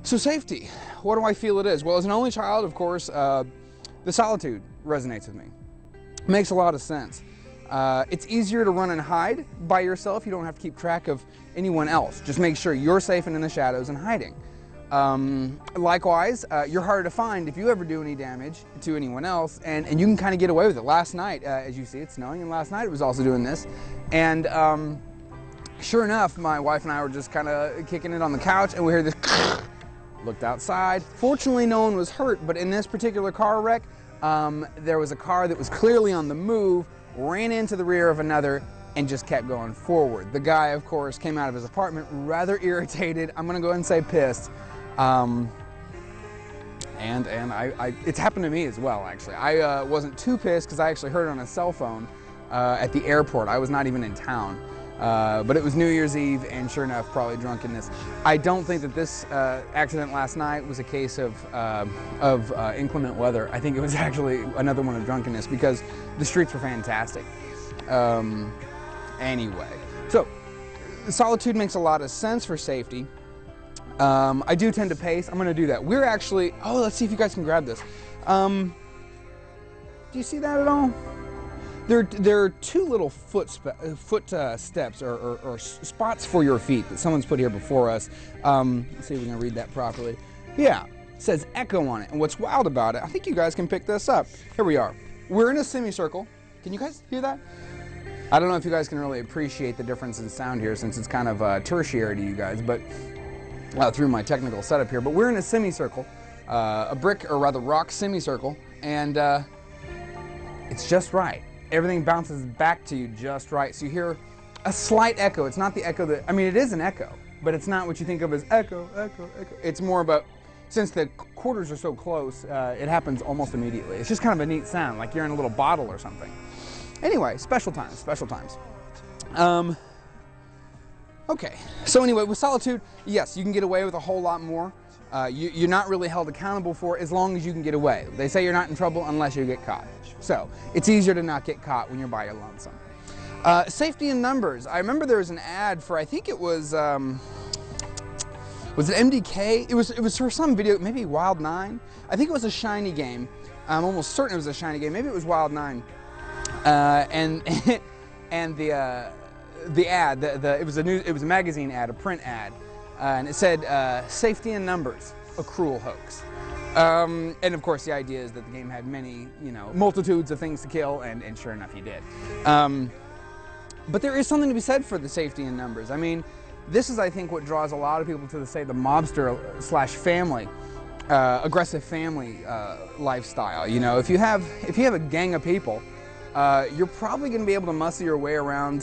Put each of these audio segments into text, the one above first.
So safety, what do I feel it is? Well, as an only child, of course, the solitude resonates with me. It makes a lot of sense. It's easier to run and hide by yourself. You don't have to keep track of anyone else. Just make sure you're safe and in the shadows and hiding. Likewise, you're harder to find if you ever do any damage to anyone else, and you can kind of get away with it. Last night, as you see, it's snowing, and last night it was also doing this. And sure enough, my wife and I were just kind of kicking it on the couch, and we heard this. Looked outside. Fortunately, no one was hurt, but in this particular car wreck, there was a car that was clearly on the move, ran into the rear of another, and just kept going forward. The guy, of course, came out of his apartment rather irritated. I'm gonna go ahead and say pissed. And it's happened to me as well, actually. I wasn't too pissed because I actually heard it on a cell phone at the airport. I was not even in town. But it was New Year's Eve, and sure enough, probably drunkenness. I don't think that this accident last night was a case of inclement weather. I think it was actually another one of drunkenness because the streets were fantastic. Anyway, so solitude makes a lot of sense for safety. I do tend to pace. I'm going to do that. We're actually, oh, let's see if you guys can grab this. Do you see that at all? There are two little foot steps or spots for your feet that someone's put here before us. Let's see if we can read that properly. Yeah, it says Echo on it. And what's wild about it, I think you guys can pick this up. Here we are. We're in a semicircle. Can you guys hear that? I don't know if you guys can really appreciate the difference in sound here since it's kind of tertiary to you guys, but through my technical setup here. But we're in a semicircle, a brick or rather rock semicircle, and it's just right. Everything bounces back to you just right. So you hear a slight echo. It's not the echo that, I mean, it is an echo, but it's not what you think of as echo, echo, echo. It's more about, since the quarters are so close, it happens almost immediately. It's just kind of a neat sound, like you're in a little bottle or something. Anyway, special times, special times. Okay, so anyway, with solitude, yes, you can get away with a whole lot more. You're not really held accountable for it as long as you can get away. They say you're not in trouble unless you get caught. So it's easier to not get caught when you're by your lonesome. Safety in numbers. I remember there was an ad for, I think it was it MDK? It was for some video, maybe Wild 9. I think it was a shiny game. I'm almost certain it was a shiny game. Maybe it was Wild 9. And the ad, it was a magazine ad, a print ad. And it said, safety in numbers, a cruel hoax. And of course the idea is that the game had many, multitudes of things to kill, and sure enough you did. But there is something to be said for the safety in numbers. I mean, this is, I think, what draws a lot of people to, say, the mobster / family, aggressive family lifestyle. If you have a gang of people, you're probably going to be able to muscle your way around,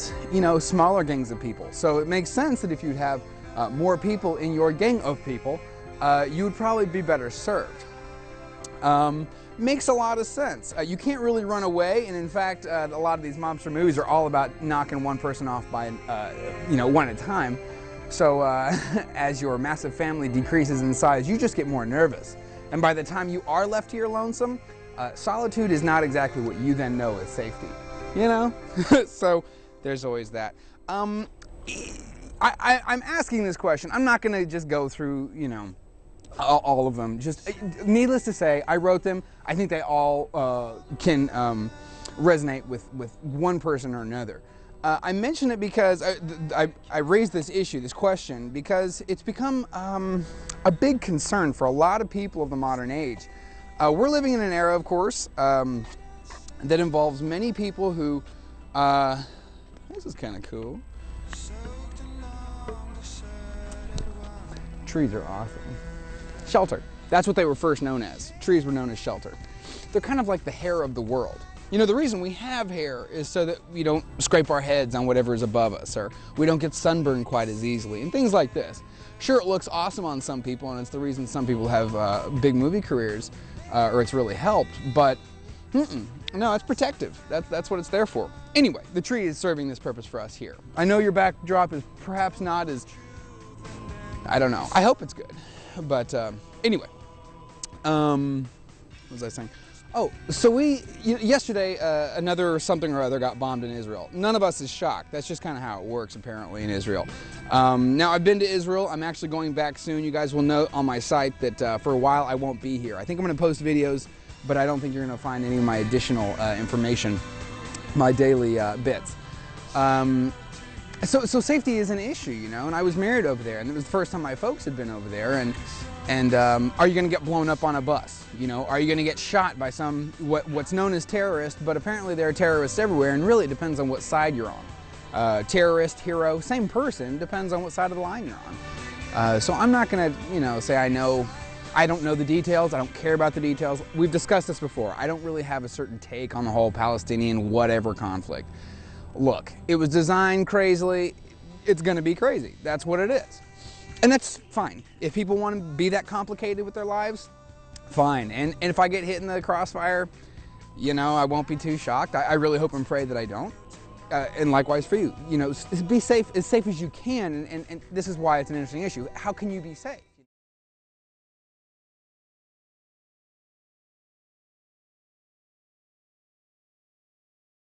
smaller gangs of people. So it makes sense that if you'd have more people in your gang of people, you would probably be better served. Makes a lot of sense. You can't really run away, and in fact, a lot of these mobster movies are all about knocking one person off by, one at a time. So as your massive family decreases in size, you just get more nervous. And by the time you are left to your lonesome, solitude is not exactly what you then know as safety. So there's always that. I'm asking this question. I'm not going to just go through, all of them. Just needless to say, I wrote them. I think they all can resonate with one person or another. I mention it because I raised this issue, this question, because it's become a big concern for a lot of people of the modern age. We're living in an era, of course, that involves many people who, this is kind of cool. Trees are awesome. Shelter. That's what they were first known as. Trees were known as shelter. They're kind of like the hair of the world. The reason we have hair is so that we don't scrape our heads on whatever is above us, or we don't get sunburned quite as easily, and things like this. Sure, it looks awesome on some people, and it's the reason some people have big movie careers, or it's really helped, but no, it's protective. That's what it's there for. Anyway, the tree is serving this purpose for us here. I know your backdrop is perhaps not as, I don't know. I hope it's good. But anyway, what was I saying? Oh, so yesterday, another something or other got bombed in Israel. None of us is shocked. That's just kind of how it works, apparently, in Israel. Now, I've been to Israel. I'm actually going back soon. You guys will note on my site that for a while I won't be here. I think I'm going to post videos, but I don't think you're going to find any of my additional information, my daily bits. So safety is an issue, you know, and I was married over there, and it was the first time my folks had been over there, and are you going to get blown up on a bus? You know, are you going to get shot by what's known as terrorists, but apparently there are terrorists everywhere, and really it depends on what side you're on. Terrorist, hero, same person, depends on what side of the line you're on. So I'm not going to, you know, say I don't know the details, I don't care about the details. We've discussed this before. I don't really have a certain take on the whole Palestinian whatever conflict. Look, it was designed crazily, it's going to be crazy. That's what it is. And that's fine. If people want to be that complicated with their lives, fine. And if I get hit in the crossfire, you know, I won't be too shocked. I really hope and pray that I don't. And likewise for you. You know, be safe as you can. And this is why it's an interesting issue. How can you be safe?